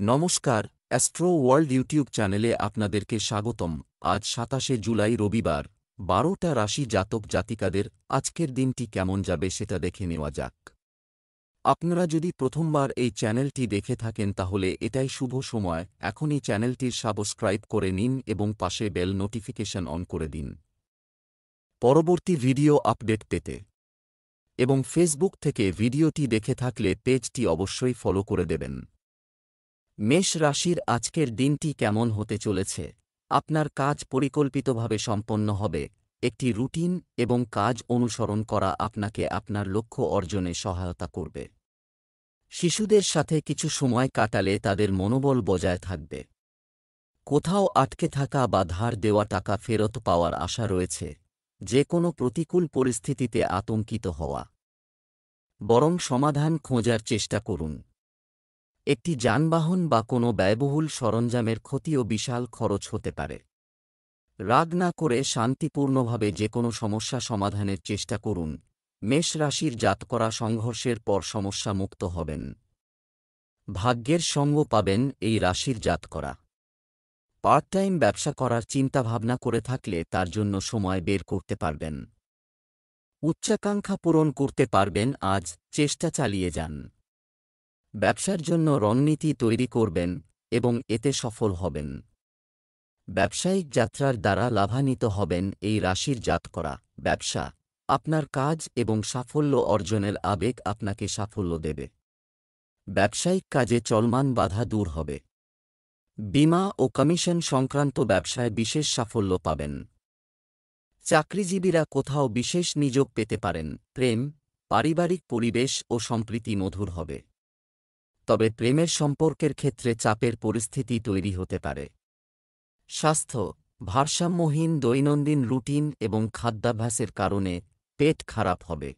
নমস্কার, astro world YouTube চ্যানেলে আপনাদেরকে স্বাগতম। আজ ২৭শে জুলাই রবিবার, ১২টা রাশি জাতক জাতিকাদের আজকের দিনটি কেমন যাবে সেটা দেখে নেওয়া যাক। আপনারা যদি প্রথমবার এই চ্যানেলটি দেখে থাকেন তাহলে এটাই শুভ সময়, এখনই চ্যানেলটির সাবস্ক্রাইব করে নিন এবং পাশে বেল নোটিফিকেশন অন করে দিন পরবর্তী ভিডিও আপডেট পেতে। এবং ফেসবুক থেকে ভিডিওটি দেখে থাকলে পেজটি অবশ্যই ফলো করে দেবেন। মেষ রাশির আজকের দিনটি কেমন হতে চলেছে? আপনার কাজ পরিকল্পিতভাবে সম্পন্ন হবে। একটি রুটিন এবং কাজ অনুসরণ করা আপনাকে আপনার লক্ষ্য অর্জনে সহায়তা করবে। শিশুদের সাথে কিছু সময় কাটালে তাদের মনোবল বজায় থাকবে। কোথাও আটকে থাকা বা ধার দেওয়া টাকা ফেরত পাওয়ার আশা রয়েছে। যে কোনো প্রতিকূল পরিস্থিতিতে আতঙ্কিত হওয়া বরং সমাধান খোঁজার চেষ্টা করুন। একটি যানবাহন বা কোনো ব্যয়বহুল সরঞ্জামের ক্ষতিও বিশাল খরচ হতে পারে। রাগ না করে শান্তিপূর্ণভাবে যে কোনো সমস্যা সমাধানের চেষ্টা করুন। মেষ রাশির জাতকরা সংঘর্ষের পর সমস্যা মুক্ত হবেন। ভাগ্যের সঙ্গ পাবেন এই রাশির জাতকরা। পার্ট টাইম ব্যবসা করার চিন্তাভাবনা করে থাকলে তার জন্য সময় বের করতে পারবেন। উচ্চাকাঙ্ক্ষা পূরণ করতে পারবেন। আজ চেষ্টা চালিয়ে যান। ব্যবসার জন্য রণনীতি তৈরি করবেন এবং এতে সফল হবেন। ব্যবসায়িক যাত্রার দ্বারা লাভান্বিত হবেন এই রাশির জাতকরা। ব্যবসা, আপনার কাজ এবং সাফল্য অর্জনের আবেগ আপনাকে সাফল্য দেবে। ব্যবসায়িক কাজে চলমান বাধা দূর হবে। বীমা ও কমিশন সংক্রান্ত ব্যবসায় বিশেষ সাফল্য পাবেন। চাকরিজীবীরা কোথাও বিশেষ নিযোগ পেতে পারেন। প্রেম, পারিবারিক পরিবেশ ও সম্প্রীতি মধুর হবে। তবে প্রেমের সম্পর্কের ক্ষেত্রে চাপের পরিস্থিতি তৈরি হতে পারে। স্বাস্থ্য, ভারসাম্যহীন দৈনন্দিন রুটিন এবং খাদ্যাভ্যাসের কারণে পেট খারাপ হবে।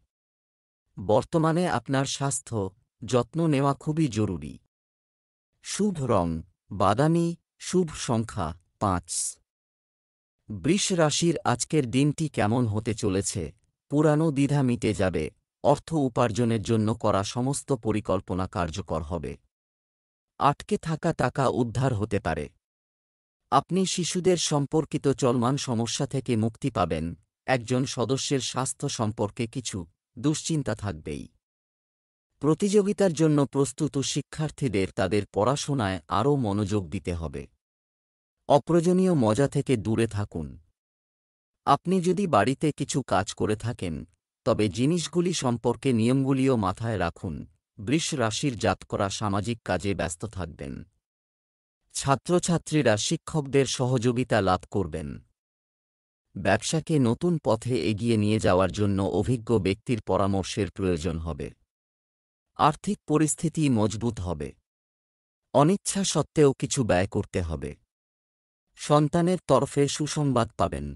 বর্তমানে আপনার স্বাস্থ্য যত্ন নেওয়া খুবই জরুরি। শুভ রং বাদামি, শুভ সংখ্যা ৫। বৃষ রাশির আজকের দিনটি কেমন হতে চলেছে? পুরানো দ্বিধা মিটে যাবে। অর্থ উপার্জনের জন্য করা সমস্ত পরিকল্পনা কার্যকর হবে। আটকে থাকা টাকা উদ্ধার হতে পারে। আপনি শিশুদের সম্পর্কিত চলমান সমস্যা থেকে মুক্তি পাবেন। একজন সদস্যের স্বাস্থ্য সম্পর্কে কিছু দুশ্চিন্তা থাকবেই। প্রতিযোগিতার জন্য প্রস্তুত শিক্ষার্থীদের তাদের পড়াশোনায় আরও মনোযোগ দিতে হবে। অপ্রয়োজনীয় মজা থেকে দূরে থাকুন। আপনি যদি বাড়িতে কিছু কাজ করে থাকেন তবে জিনিসগুলি সম্পর্কে নিয়মগুলিও মাথায় রাখুন। বৃষ রাশির জাতকরা সামাজিক কাজে ব্যস্ত থাকবেন। ছাত্রছাত্রীরা শিক্ষকদের সহযোগিতা লাভ করবেন। ব্যবসাকে নতুন পথে এগিয়ে নিয়ে যাওয়ার জন্য অভিজ্ঞ ব্যক্তির পরামর্শের প্রয়োজন হবে। আর্থিক পরিস্থিতি মজবুত হবে। অনিচ্ছা সত্ত্বেও কিছু ব্যয় করতে হবে। সন্তানের তরফে সুসংবাদ পাবেন।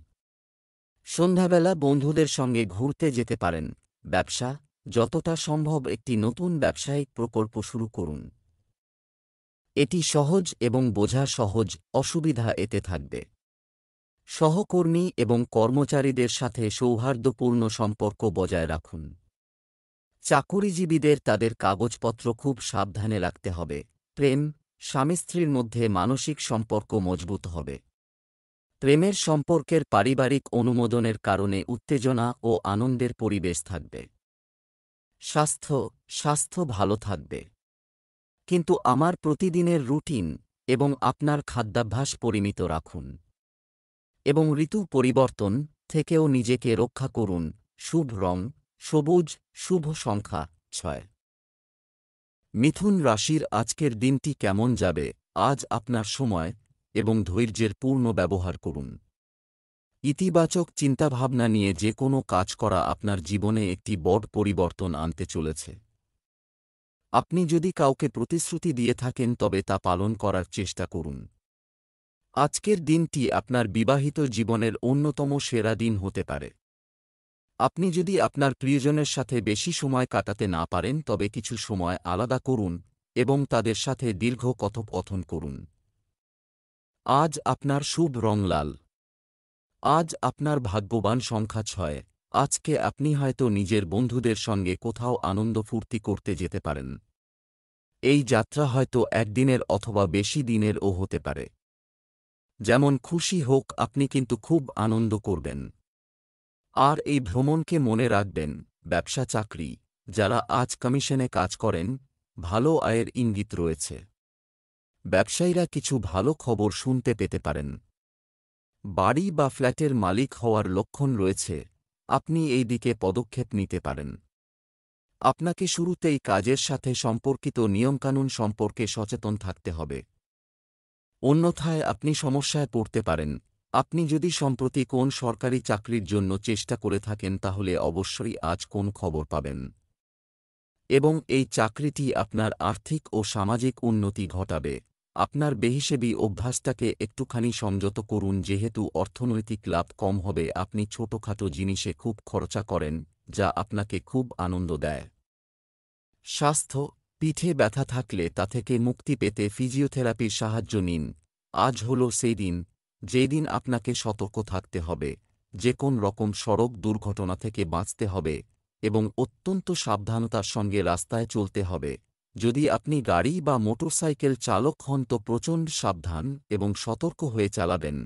সন্ধ্যাবেলা বন্ধুদের সঙ্গে ঘুরতে যেতে পারেন। ব্যবসা, যতটা সম্ভব একটি নতুন ব্যবসায়িক প্রকল্প শুরু করুন। এটি সহজ এবং বোঝা সহজ, অসুবিধা এতে থাকবে। সহকর্মী এবং কর্মচারীদের সাথে সৌহার্দ্যপূর্ণ সম্পর্ক বজায় রাখুন। চাকুরিজীবীদের তাদের কাগজপত্র খুব সাবধানে রাখতে হবে। প্রেম, স্বামী স্ত্রীর মধ্যে মানসিক সম্পর্ক মজবুত হবে। প্রেমের সম্পর্কের পারিবারিক অনুমোদনের কারণে উত্তেজনা ও আনন্দের পরিবেশ থাকবে। স্বাস্থ্য ভালো থাকবে। কিন্তু আমার প্রতিদিনের রুটিন এবং আপনার খাদ্যাভ্যাস পরিমিত রাখুন। এবং ঋতু পরিবর্তন থেকেও নিজেকে রক্ষা করুন। শুভ রং সবুজ, শুভ সংখ্যা ৬। মিথুন রাশির আজকের দিনটি কেমন যাবে? আজ আপনার সময় এবং ধৈর্যের পূর্ণ ব্যবহার করুন। ইতিবাচক চিন্তাভাবনা নিয়ে যে কোনো কাজ করা আপনার জীবনে একটি বড় পরিবর্তন আনতে চলেছে। আপনি যদি কাউকে প্রতিশ্রুতি দিয়ে থাকেন তবে তা পালন করার চেষ্টা করুন। আজকের দিনটি আপনার বিবাহিত জীবনের অন্যতম সেরা দিন হতে পারে। আপনি যদি আপনার প্রিয়জনের সাথে বেশি সময় কাটাতে না পারেন তবে কিছু সময় আলাদা করুন এবং তাদের সাথে দীর্ঘ কথোপকথন করুন। আজ আপনার শুভ রং লাল। আজ আপনার ভাগ্যবান সংখ্যা ৬। আজকে আপনি হয়তো নিজের বন্ধুদের সঙ্গে কোথাও আনন্দ ফুর্তি করতে যেতে পারেন। এই যাত্রা হয়তো একদিনের অথবা বেশি দিনেরও হতে পারে। যেমন খুশি হোক, আপনি কিন্তু খুব আনন্দ করবেন। আর এই ভ্রমণকে মনে রাখবেন। ব্যবসা চাকরি যারা আজ কমিশনে কাজ করেন, ভালো আয়ের ইঙ্গিত রয়েছে। ব্যবসায়ীরা কিছু ভালো খবর শুনতে পেতে পারেন। বাড়ি বা ফ্ল্যাটের মালিক হওয়ার লক্ষণ রয়েছে, আপনি এই দিকে পদক্ষেপ নিতে পারেন। আপনাকে শুরুতেই কাজের সাথে সম্পর্কিত নিয়মকানুন সম্পর্কে সচেতন থাকতে হবে, অন্যথায় আপনি সমস্যায় পড়তে পারেন। আপনি যদি সম্প্রতি কোন সরকারি চাকরির জন্য চেষ্টা করে থাকেন তাহলে অবশ্যই আজ কোন খবর পাবেন, এবং এই চাকরিটি আপনার আর্থিক ও সামাজিক উন্নতি ঘটাবে। আপনার বেহিসেবি অভ্যাসটাকে একটুখানি সংযত করুন, যেহেতু অর্থনৈতিক লাভ কম হবে। আপনি ছোটখাটো জিনিসে খুব খরচা করেন, যা আপনাকে খুব আনন্দ দেয়। স্বাস্থ্য, পিঠে ব্যথা থাকলে তা থেকে মুক্তি পেতে ফিজিওথেরাপির সাহায্য নিন। আজ হল সেই দিন যেদিন আপনাকে সতর্ক থাকতে হবে, যে কোন রকম সড়ক দুর্ঘটনা থেকে বাঁচতে হবে এবং অত্যন্ত সাবধানতার সঙ্গে রাস্তায় চলতে হবে। যদি আপনি গাড়ি বা মোটরসাইকেল চালক হন তো প্রচণ্ড সাবধান এবং সতর্ক হয়ে চালাবেন।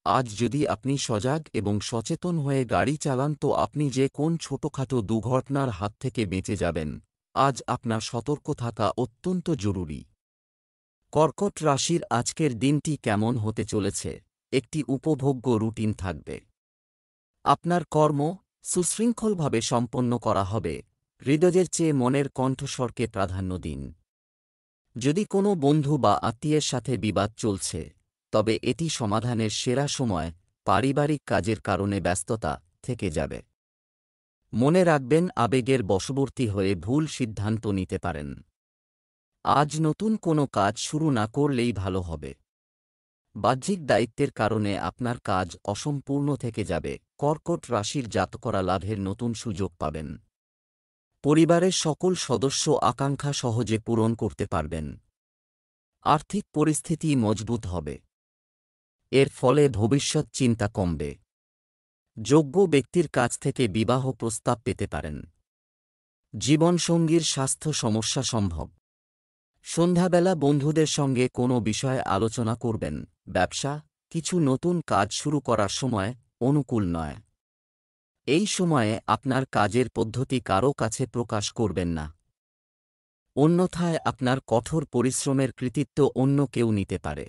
আজ যদি আপনি সজাগ এবং সচেতন হয়ে গাড়ি চালান তো আপনি যে কোন ছোটখাটো দুর্ঘটনার হাত থেকে বেঁচে যাবেন। আজ আপনার সতর্ক থাকা অত্যন্ত জরুরি। কর্কট রাশির আজকের দিনটি কেমন হতে চলেছে? একটি উপভোগ্য রুটিন থাকবে। আপনার কর্ম সুশৃঙ্খলভাবে সম্পন্ন করা হবে। হৃদয়ের চেয়ে মনের কণ্ঠস্বরকে প্রাধান্য দিন। যদি কোনো বন্ধু বা আত্মীয়ের সাথে বিবাদ চলছে, তবে এটি সমাধানের সেরা সময়। পারিবারিক কাজের কারণে ব্যস্ততা থেকে যাবে। মনে রাখবেন, আবেগের বশবর্তী হয়ে ভুল সিদ্ধান্ত নিতে পারেন। আজ নতুন কোনো কাজ শুরু না করলেই ভালো হবে। বাহ্যিক দায়িত্বের কারণে আপনার কাজ অসম্পূর্ণ থেকে যাবে। কর্কট রাশির জাতকরা লাভের নতুন সুযোগ পাবেন। পরিবারের সকল সদস্য আকাঙ্ক্ষা সহজে পূরণ করতে পারবেন। আর্থিক পরিস্থিতি মজবুত হবে। এর ফলে ভবিষ্যৎ চিন্তা কমবে। যোগ্য ব্যক্তির কাছ থেকে বিবাহ প্রস্তাব পেতে পারেন। জীবনসঙ্গীর স্বাস্থ্য সমস্যা সম্ভব। সন্ধ্যাবেলা বন্ধুদের সঙ্গে কোনো বিষয়ে আলোচনা করবেন। ব্যবসা, কিছু নতুন কাজ শুরু করার সময় অনুকূল নয়। এই সময়ে আপনার কাজের পদ্ধতি কারও কাছে প্রকাশ করবেন না, অন্যথায় আপনার কঠোর পরিশ্রমের কৃতিত্ব অন্য কেউ নিতে পারে।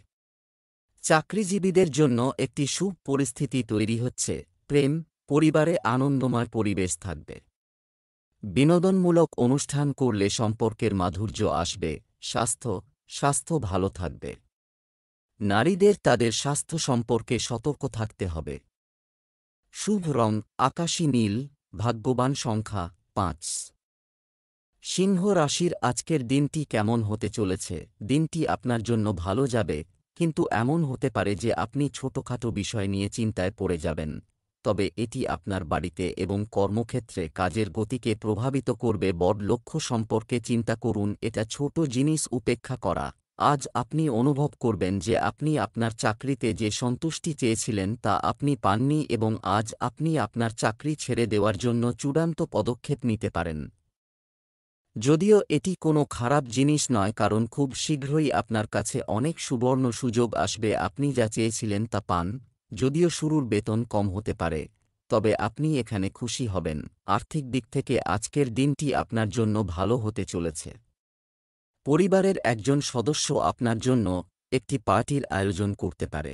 চাকরিজীবীদের জন্য একটি শুভ পরিস্থিতি তৈরি হচ্ছে। প্রেম, পরিবারে আনন্দময় পরিবেশ থাকবে। বিনোদনমূলক অনুষ্ঠান করলে সম্পর্কের মাধুর্য আসবে। স্বাস্থ্য ভালো থাকবে। নারীদের তাদের স্বাস্থ্য সম্পর্কে সতর্ক থাকতে হবে। শুভ রং আকাশী নীল। ভাগ্যবান সংখ্যা 5। সিংহ রাশির আজকের দিনটি কেমন হতে চলেছে? দিনটি আপনার জন্য ভালো যাবে, কিন্তু এমন হতে পারে যে আপনি ছোটখাটো বিষয় নিয়ে চিন্তায় পড়ে যাবেন। তবে এটি আপনার বাড়িতে এবং কর্মক্ষেত্রে কাজের গতিকে প্রভাবিত করবে। বড় লক্ষ্য সম্পর্কে চিন্তা করুন, এটা ছোট জিনিস উপেক্ষা করা। আজ আপনি অনুভব করবেন যে আপনি আপনার চাকরিতে যে সন্তুষ্টি চেয়েছিলেন তা আপনি পাননি, এবং আজ আপনি আপনার চাকরি ছেড়ে দেওয়ার জন্য চূড়ান্ত পদক্ষেপ নিতে পারেন। যদিও এটি কোনো খারাপ জিনিস নয়, কারণ খুব শীঘ্রই আপনার কাছে অনেক সুবর্ণ সুযোগ আসবে। আপনি যা চেয়েছিলেন তা পান। যদিও শুরুর বেতন কম হতে পারে, তবে আপনি এখানে খুশি হবেন। আর্থিক দিক থেকে আজকের দিনটি আপনার জন্য ভালো হতে চলেছে। পরিবারের একজন সদস্য আপনার জন্য একটি পার্টির আয়োজন করতে পারে।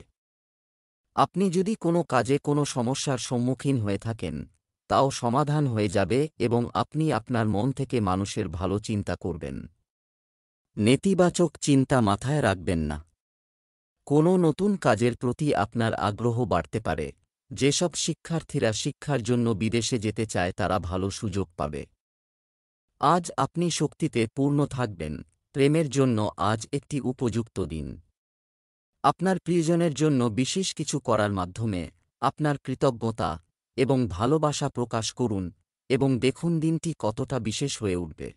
আপনি যদি কোনো কাজে কোনো সমস্যার সম্মুখীন হয়ে থাকেন, তাও সমাধান হয়ে যাবে এবং আপনি আপনার মন থেকে মানুষের ভালো চিন্তা করবেন। নেতিবাচক চিন্তা মাথায় রাখবেন না। কোনো নতুন কাজের প্রতি আপনার আগ্রহ বাড়তে পারে। যেসব শিক্ষার্থীরা শিক্ষার জন্য বিদেশে যেতে চায় তারা ভালো সুযোগ পাবে। আজ আপনি শক্তিতে পূর্ণ থাকবেন। প্রেমের জন্য আজ একটি উপযুক্ত দিন। আপনার প্রিয়জনের জন্য বিশেষ কিছু করার মাধ্যমে আপনার কৃতজ্ঞতা এবং ভালোবাসা প্রকাশ করুন এবং দেখুন দিনটি কতটা বিশেষ হয়ে উঠবে।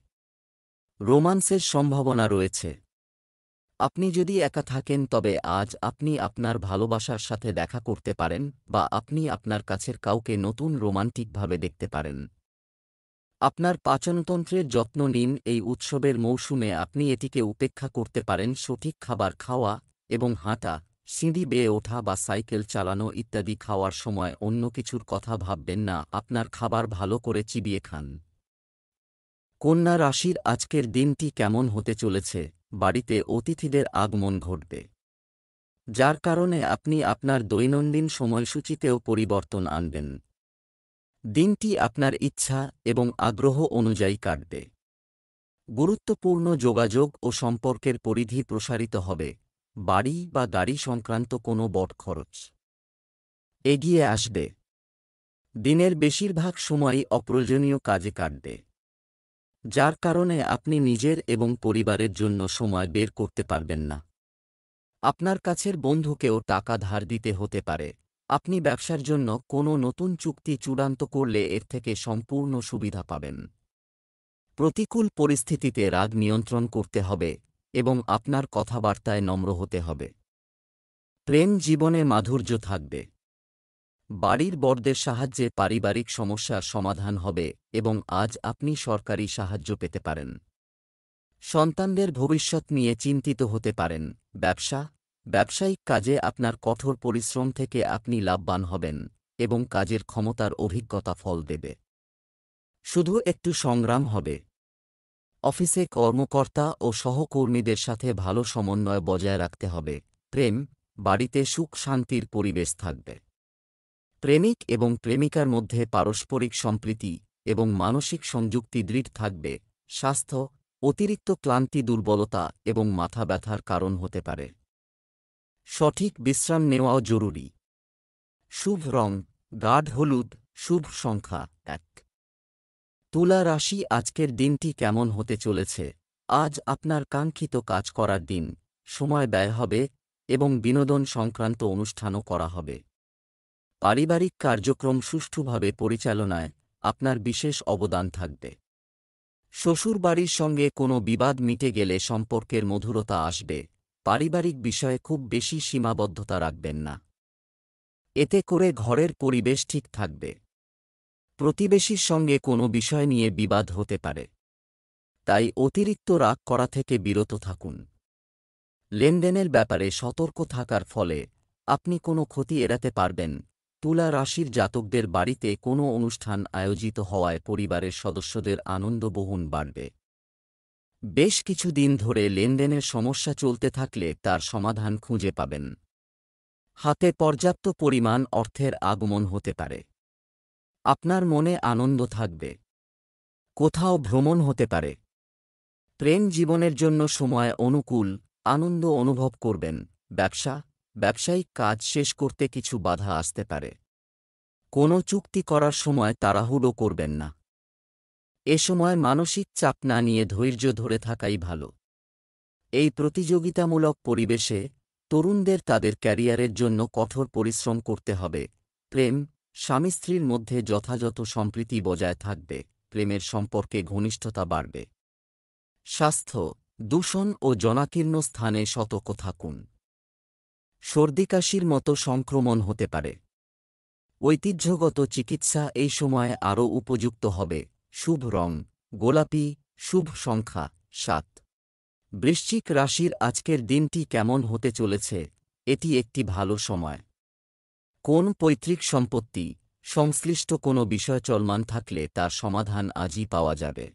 রোমান্সের সম্ভাবনা রয়েছে। আপনি যদি একা থাকেন তবে আজ আপনি আপনার ভালোবাসার সাথে দেখা করতে পারেন, বা আপনি আপনার কাছের কাউকে নতুন রোমান্টিকভাবে দেখতে পারেন। আপনার পাচনতন্ত্রের যত্ন নিন। এই উৎসবের মৌসুমে আপনি এটিকে উপেক্ষা করতে পারেন। সঠিক খাবার খাওয়া এবং হাঁটা, সিঁড়ি বেয়ে ওঠা বা সাইকেল চালানো ইত্যাদি খাওয়ার সময় অন্য কিছুর কথা ভাববেন না। আপনার খাবার ভালো করে চিবিয়ে খান। কন্যা রাশির আজকের দিনটি কেমন হতে চলেছে? বাড়িতে অতিথিদের আগমন ঘটবে, যার কারণে আপনি আপনার দৈনন্দিন সময়সূচিতেও পরিবর্তন আনবেন। দিনটি আপনার ইচ্ছা এবং আগ্রহ অনুযায়ী কাটবে। গুরুত্বপূর্ণ যোগাযোগ ও সম্পর্কের পরিধি প্রসারিত হবে। বাড়ি বা গাড়ি সংক্রান্ত কোনো বড় খরচ এগিয়ে আসবে। দিনের বেশিরভাগ সময়ই অপ্রয়োজনীয় কাজে কাটবে, যার কারণে আপনি নিজের এবং পরিবারের জন্য সময় বের করতে পারবেন না। আপনার কাছের বন্ধুকেও টাকা ধার দিতে হতে পারে। আপনি ব্যবসার জন্য কোনো নতুন চুক্তি চূড়ান্ত করলে এর থেকে সম্পূর্ণ সুবিধা পাবেন। প্রতিকূল পরিস্থিতিতে রাগ নিয়ন্ত্রণ করতে হবে এবং আপনার কথাবার্তায় নম্র হতে হবে। প্রেম জীবনে মাধুর্য থাকবে। বাড়ির বড়দের সাহায্যে পারিবারিক সমস্যার সমাধান হবে এবং আজ আপনি সরকারি সাহায্য পেতে পারেন। সন্তানদের ভবিষ্যৎ নিয়ে চিন্তিত হতে পারেন। ব্যবসায়িক কাজে আপনার কঠোর পরিশ্রম থেকে আপনি লাভবান হবেন এবং কাজের ক্ষমতার অভিজ্ঞতা ফল দেবে। শুধু একটু সংগ্রাম হবে। অফিসে কর্মকর্তা ও সহকর্মীদের সাথে ভালো সমন্বয় বজায় রাখতে হবে। প্রেম, বাড়িতে সুখ শান্তির পরিবেশ থাকবে। প্রেমিক এবং প্রেমিকার মধ্যে পারস্পরিক সম্প্রীতি এবং মানসিক সংযুক্তি দৃঢ় থাকবে। স্বাস্থ্য, অতিরিক্ত ক্লান্তি দুর্বলতা এবং মাথা ব্যথার কারণ হতে পারে। সঠিক বিশ্রাম নেওয়াও জরুরি। শুভ রং গাঢ় হলুদ। শুভ সংখ্যা 1। তুলা রাশি আজকের দিনটি কেমন হতে চলেছে? আজ আপনার কাঙ্ক্ষিত কাজ করার দিন। সময় ব্যয় হবে এবং বিনোদন সংক্রান্ত অনুষ্ঠানও করা হবে। পারিবারিক কার্যক্রম সুষ্ঠুভাবে পরিচালনায় আপনার বিশেষ অবদান থাকবে। শ্বশুরবাড়ির সঙ্গে কোনো বিবাদ মিটে গেলে সম্পর্কের মধুরতা আসবে। পারিবারিক বিষয়ে খুব বেশি সীমাবদ্ধতা রাখবেন না, এতে করে ঘরের পরিবেশ ঠিক থাকবে। প্রতিবেশীর সঙ্গে কোনো বিষয় নিয়ে বিবাদ হতে পারে, তাই অতিরিক্ত রাগ করা থেকে বিরত থাকুন। লেনদেনের ব্যাপারে সতর্ক থাকার ফলে আপনি কোনো ক্ষতি এড়াতে পারবেন। তুলা রাশির জাতকদের বাড়িতে কোনো অনুষ্ঠান আয়োজিত হওয়ায় পরিবারের সদস্যদের আনন্দবহুল বাড়বে। বেশ কিছুদিন ধরে লেনদেনের সমস্যা চলতে থাকলে তার সমাধান খুঁজে পাবেন। হাতে পর্যাপ্ত পরিমাণ অর্থের আগমন হতে পারে। আপনার মনে আনন্দ থাকবে। কোথাও ভ্রমণ হতে পারে। প্রেম জীবনের জন্য সময় অনুকূল, আনন্দ অনুভব করবেন। ব্যবসায়িক কাজ শেষ করতে কিছু বাধা আসতে পারে। কোনো চুক্তি করার সময় তাড়াহুড়ো করবেন না। এ সময় মানসিক চাপ না নিয়ে ধৈর্য ধরে থাকাই ভালো। এই প্রতিযোগিতামূলক পরিবেশে তরুণদের তাদের ক্যারিয়ারের জন্য কঠোর পরিশ্রম করতে হবে। প্রেম, স্বামী স্ত্রীর মধ্যে যথাযথ সম্প্রীতি বজায় থাকবে। প্রেমের সম্পর্কে ঘনিষ্ঠতা বাড়বে। স্বাস্থ্য, দূষণ ও জনাকীর্ণ স্থানে সতর্ক থাকুন। সর্দিকাশির মতো সংক্রমণ হতে পারে। ঐতিহ্যগত চিকিৎসা এই সময়ে আরও উপযুক্ত হবে। শুভ রং গোলাপি। শুভ সংখ্যা 7। বৃশ্চিক রাশির আজকের দিনটি কেমন হতে চলেছে? এটি একটি ভালো সময়। কোন পৈতৃক সম্পত্তি সংশ্লিষ্ট কোনো বিষয় চলমান থাকলে তার সমাধান আজই পাওয়া যাবে,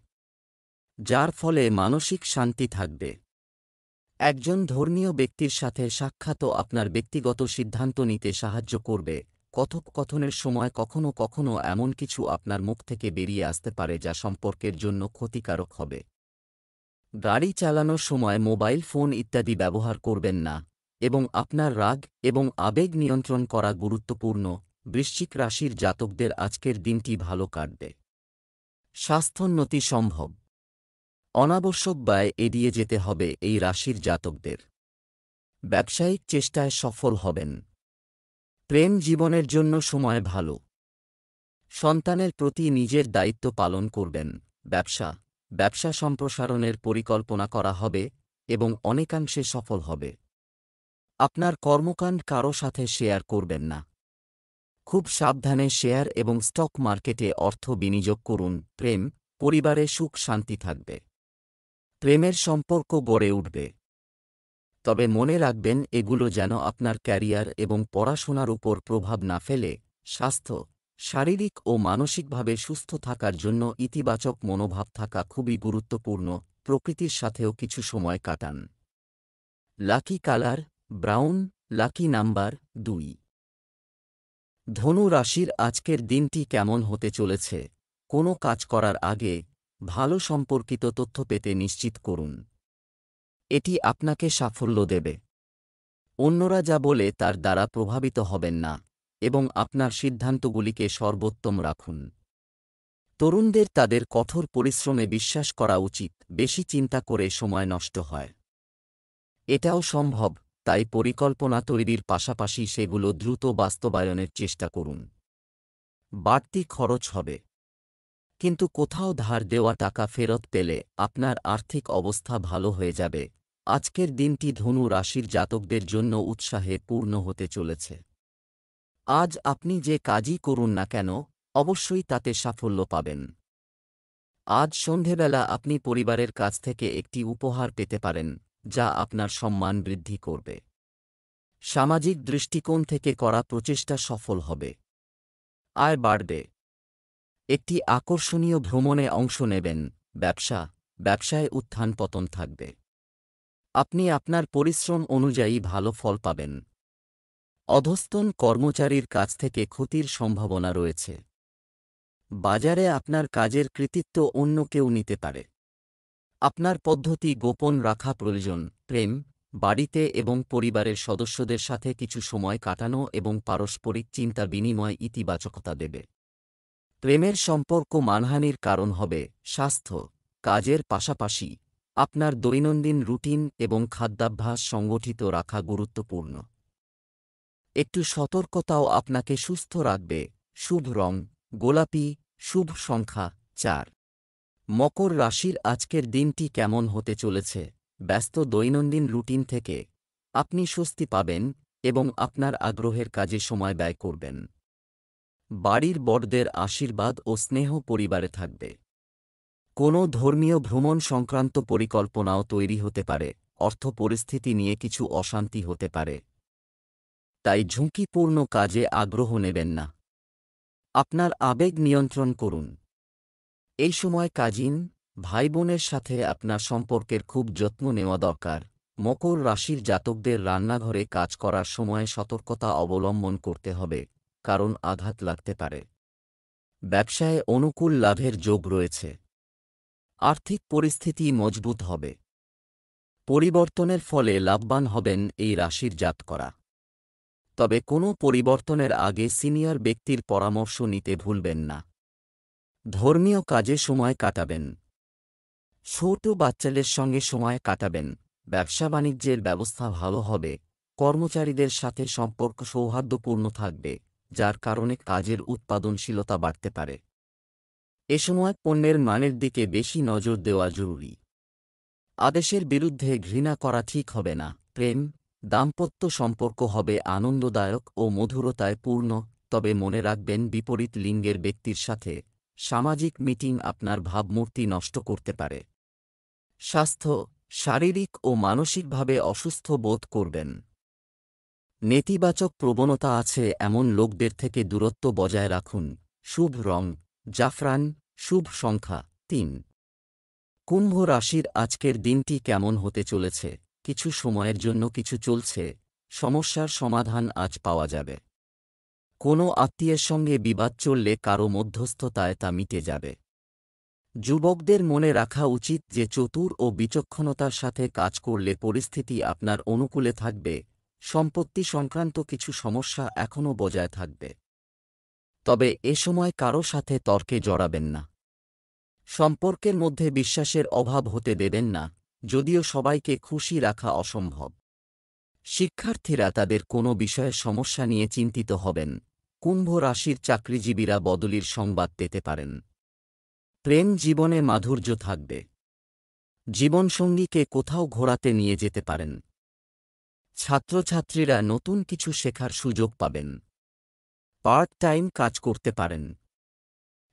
যার ফলে মানসিক শান্তি থাকবে। একজন ধর্মীয় ব্যক্তির সাথে সাক্ষাৎও আপনার ব্যক্তিগত সিদ্ধান্ত নিতে সাহায্য করবে। কথোপকথনের সময় কখনও কখনও এমন কিছু আপনার মুখ থেকে বেরিয়ে আসতে পারে যা সম্পর্কের জন্য ক্ষতিকারক হবে। গাড়ি চালানোর সময় মোবাইল ফোন ইত্যাদি ব্যবহার করবেন না এবং আপনার রাগ এবং আবেগ নিয়ন্ত্রণ করা গুরুত্বপূর্ণ। বৃশ্চিক রাশির জাতকদের আজকের দিনটি ভালো কাটবে। স্বাস্থ্যোন্নতি সম্ভব। অনাবশ্যক ব্যয় এড়িয়ে যেতে হবে এই রাশির জাতকদের। ব্যবসায়িক চেষ্টায় সফল হবেন। প্রেম জীবনের জন্য সময় ভালো। সন্তানের প্রতি নিজের দায়িত্ব পালন করবেন। ব্যবসা সম্প্রসারণের পরিকল্পনা করা হবে এবং অনেকাংশে সফল হবে। আপনার কর্মকাণ্ড কারও সাথে শেয়ার করবেন না। খুব সাবধানে শেয়ার এবং স্টক মার্কেটে অর্থ বিনিয়োগ করুন। প্রেম, পরিবারে সুখ শান্তি থাকবে। প্রেমের সম্পর্ক গড়ে উঠবে। তবে মনে রাখবেন এগুলো যেন আপনার ক্যারিয়ার এবং পড়াশোনার উপর প্রভাব না ফেলে। স্বাস্থ্য, শারীরিক ও মানসিকভাবে সুস্থ থাকার জন্য ইতিবাচক মনোভাব থাকা খুবই গুরুত্বপূর্ণ। প্রকৃতির সাথেও কিছু সময় কাটান। Lucky colour brown, lucky number 2। ধনু রাশির আজকের দিনটি কেমন হতে চলেছে? কোনো কাজ করার আগে ভালো সম্পর্কিত তথ্য পেতে নিশ্চিত করুন। এটি আপনাকে সাফল্য দেবে। অন্যরা যা বলে তার দ্বারা প্রভাবিত হবেন না এবং আপনার সিদ্ধান্তগুলিকে সর্বোত্তম রাখুন। তরুণদের তাদের কঠোর পরিশ্রমে বিশ্বাস করা উচিত। বেশি চিন্তা করে সময় নষ্ট হয়। এটাও সম্ভব, তাই পরিকল্পনা তৈরির পাশাপাশি সেগুলো দ্রুত বাস্তবায়নের চেষ্টা করুন। বাড়তি খরচ হবে, কিন্তু কোথাও ধার দেওয়া টাকা ফেরত পেলে আপনার আর্থিক অবস্থা ভালো হয়ে যাবে। আজকের দিনটি ধনু রাশির জাতকদের জন্য উৎসাহে পূর্ণ হতে চলেছে। আজ আপনি যে কাজই করুন না কেন, অবশ্যই তাতে সাফল্য পাবেন। আজ সন্ধেবেলা আপনি পরিবারের কাছ থেকে একটি উপহার পেতে পারেন, যা আপনার সম্মান বৃদ্ধি করবে। সামাজিক দৃষ্টিকোণ থেকে করা প্রচেষ্টা সফল হবে। আয় বাড়বে। একটি আকর্ষণীয় ভ্রমণে অংশ নেবেন। ব্যবসায় উত্থান পতন থাকবে। আপনি আপনার পরিশ্রম অনুযায়ী ভালো ফল পাবেন। অধস্তন কর্মচারীর কাছ থেকে ক্ষতির সম্ভাবনা রয়েছে। বাজারে আপনার কাজের কৃতিত্ব অন্য কেউ নিতে পারে। আপনার পদ্ধতি গোপন রাখা প্রয়োজন। প্রেম, বাড়িতে এবং পরিবারের সদস্যদের সাথে কিছু সময় কাটানো এবং পারস্পরিক চিন্তা বিনিময় ইতিবাচকতা দেবে। প্রেমের সম্পর্ক মানহানির কারণ হবে। স্বাস্থ্য, কাজের পাশাপাশি আপনার দৈনন্দিন রুটিন এবং খাদ্যাভ্যাস সংগঠিত রাখা গুরুত্বপূর্ণ। একটু সতর্কতাও আপনাকে সুস্থ রাখবে। শুভ রং গোলাপি, শুভ সংখ্যা 4। মকর রাশির আজকের দিনটি কেমন হতে চলেছে? ব্যস্ত দৈনন্দিন রুটিন থেকে আপনি স্বস্তি পাবেন এবং আপনার আগ্রহের কাজে সময় ব্যয় করবেন। বাড়ির বড়দের আশীর্বাদ ও স্নেহ পরিবারে থাকবে। কোনো ধর্মীয় ভ্রমণ সংক্রান্ত পরিকল্পনাও তৈরি হতে পারে। অর্থ পরিস্থিতি নিয়ে কিছু অশান্তি হতে পারে, তাই ঝুঁকিপূর্ণ কাজে আগ্রহ নেবেন না। আপনার আবেগ নিয়ন্ত্রণ করুন। এই সময় কাজিন, ভাইবোনের সাথে আপনার সম্পর্কের খুব যত্ন নেওয়া দরকার। মকর রাশির জাতকদের রান্নাঘরে কাজ করার সময় সতর্কতা অবলম্বন করতে হবে, কারণ আঘাত লাগতে পারে। ব্যবসায়ে অনুকূল লাভের যোগ রয়েছে। আর্থিক পরিস্থিতি মজবুত হবে। পরিবর্তনের ফলে লাভবান হবেন এই রাশির জাতকরা। তবে কোনো পরিবর্তনের আগে সিনিয়র ব্যক্তির পরামর্শ নিতে ভুলবেন না। ধর্মীয় কাজে সময় কাটাবেন। ছোট বাচ্চাদের সঙ্গে সময় কাটাবেন। ব্যবসা বাণিজ্যের ব্যবস্থা ভালো হবে। কর্মচারীদের সাথে সম্পর্ক সৌহার্দ্যপূর্ণ থাকবে, যার কারণে কাজের উৎপাদনশীলতা বাড়তে পারে। এ সময় পণ্যের মানের দিকে বেশি নজর দেওয়া জরুরি। আদেশের বিরুদ্ধে ঘৃণা করা ঠিক হবে না। প্রেম, দাম্পত্য সম্পর্ক হবে আনন্দদায়ক ও মধুরতায় পূর্ণ। তবে মনে রাখবেন বিপরীত লিঙ্গের ব্যক্তির সাথে সামাজিক মিটিং আপনার ভাবমূর্তি নষ্ট করতে পারে। স্বাস্থ্য, শারীরিক ও মানসিকভাবে অসুস্থ বোধ করবেন। নেতিবাচক প্রবণতা আছে এমন লোকদের থেকে দূরত্ব বজায় রাখুন। শুভ রং জাফরান, শুভ সংখ্যা 3। কুম্ভ রাশির আজকের দিনটি কেমন হতে চলেছে? কিছু সময়ের জন্য কিছু চলছে সমস্যার সমাধান আজ পাওয়া যাবে। কোনো আত্মীয়ের সঙ্গে বিবাদ চললে কারো মধ্যস্থতায় তা মিটে যাবে। যুবকদের মনে রাখা উচিত যে চতুর ও বিচক্ষণতার সাথে কাজ করলে পরিস্থিতি আপনার অনুকূলে থাকবে। সম্পত্তি সংক্রান্ত কিছু সমস্যা এখনও বজায় থাকবে, তবে এ সময় কারো সাথে তর্কে জড়াবেন না। সম্পর্কের মধ্যে বিশ্বাসের অভাব হতে দেবেন না, যদিও সবাইকে খুশি রাখা অসম্ভব। শিক্ষার্থীরা তাদের কোনো বিষয়ে সমস্যা নিয়ে চিন্তিত হবেন। কুম্ভ রাশির চাকরিজীবীরা বদলির সংবাদ পেতে পারেন। প্রেম জীবনে মাধুর্য থাকবে। জীবনসঙ্গীকে কোথাও ঘোরাতে নিয়ে যেতে পারেন। ছাত্রছাত্রীরা নতুন কিছু শেখার সুযোগ পাবেন। পার্ট টাইম কাজ করতে পারেন।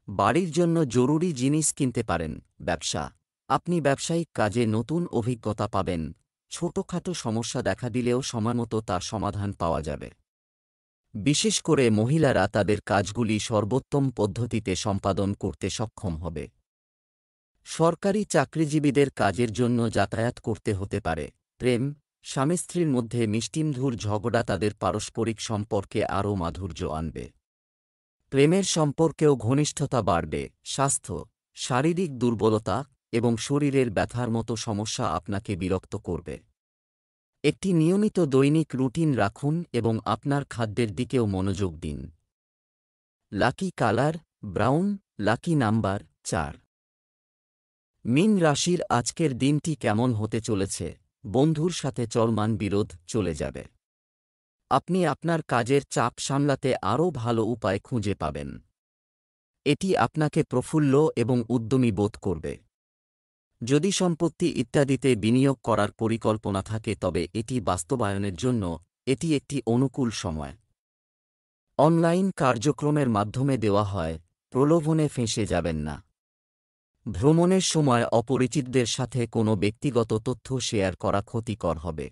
বাড়ির জন্য জরুরি জিনিস কিনতে পারেন। ব্যবসা, আপনি ব্যবসায়িক কাজে নতুন অভিজ্ঞতা পাবেন। ছোটখাটো সমস্যা দেখা দিলেও সময়মতো তার সমাধান পাওয়া যাবে। বিশেষ করে মহিলারা তাদের কাজগুলি সর্বোত্তম পদ্ধতিতে সম্পাদন করতে সক্ষম হবে। সরকারি চাকরিজীবীদের কাজের জন্য যাতায়াত করতে হতে পারে। প্রেম, স্বামী স্ত্রীর মধ্যে মিষ্টিমধুর ঝগড়া তাদের পারস্পরিক সম্পর্কে আরও মাধুর্য আনবে। প্রেমের সম্পর্কেও ঘনিষ্ঠতা বাড়বে। স্বাস্থ্য, শারীরিক দুর্বলতা এবং শরীরের ব্যথার মতো সমস্যা আপনাকে বিরক্ত করবে। একটি নিয়মিত দৈনিক রুটিন রাখুন এবং আপনার খাদ্যের দিকেও মনোযোগ দিন। Lucky colour brown, lucky number 4। মীন রাশির আজকের দিনটি কেমন হতে চলেছে? বন্ধুর সাথে চলমান বিরোধ চলে যাবে। আপনি আপনার কাজের চাপ সামলাতে আরও ভালো উপায় খুঁজে পাবেন। এটি আপনাকে প্রফুল্ল এবং উদ্যমী বোধ করবে। যদি সম্পত্তি ইত্যাদিতে বিনিয়োগ করার পরিকল্পনা থাকে তবে এটি বাস্তবায়নের জন্য এটি একটি অনুকূল সময়। অনলাইন কার্যক্রমের মাধ্যমে দেওয়া হয়, প্রলোভনে ফেঁসে যাবেন না। ভ্রমণের সময় অপরিচিতদের সাথে কোনো ব্যক্তিগত তথ্য শেয়ার করা ক্ষতিকর হবে।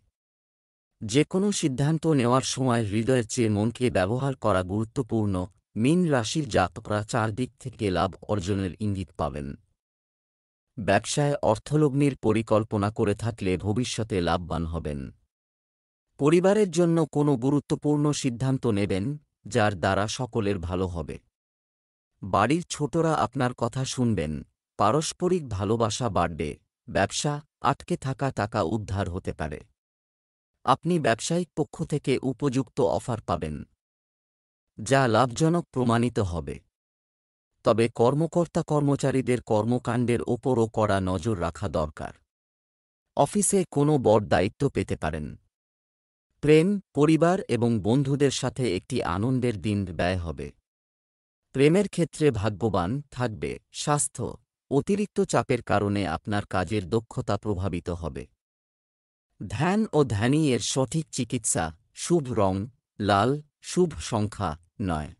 যে কোনো সিদ্ধান্ত নেওয়ার সময় হৃদয়ের চেয়ে মনকে ব্যবহার করা গুরুত্বপূর্ণ। মীন রাশির জাতকরা চারদিক থেকে লাভ অর্জনের ইঙ্গিত পাবেন। ব্যবসায় অর্থলগ্নির পরিকল্পনা করে থাকলে ভবিষ্যতে লাভবান হবেন। পরিবারের জন্য কোনো গুরুত্বপূর্ণ সিদ্ধান্ত নেবেন যার দ্বারা সকলের ভালো হবে। বাড়ির ছোটরা আপনার কথা শুনবেন। পারস্পরিক ভালোবাসা বাড়বে। ব্যবসা, আটকে থাকা টাকা উদ্ধার হতে পারে। আপনি ব্যবসায়িক পক্ষ থেকে উপযুক্ত অফার পাবেন, যা লাভজনক প্রমাণিত হবে। তবে কর্মকর্তা-কর্মচারীদের কর্মকাণ্ডের ওপরও কড়া নজর রাখা দরকার। অফিসে কোনো বড় দায়িত্ব পেতে পারেন। প্রেম, পরিবার এবং বন্ধুদের সাথে একটি আনন্দের দিন ব্যয় হবে। প্রেমের ক্ষেত্রে ভাগ্যবান থাকবে। স্বাস্থ্য, অতিরিক্ত চাপের কারণে আপনার কাজের দক্ষতা প্রভাবিত হবে। ধ্যান ও ধ্যানী এর সঠিক চিকিৎসা। শুভ রং লাল, শুভ সংখ্যা 9।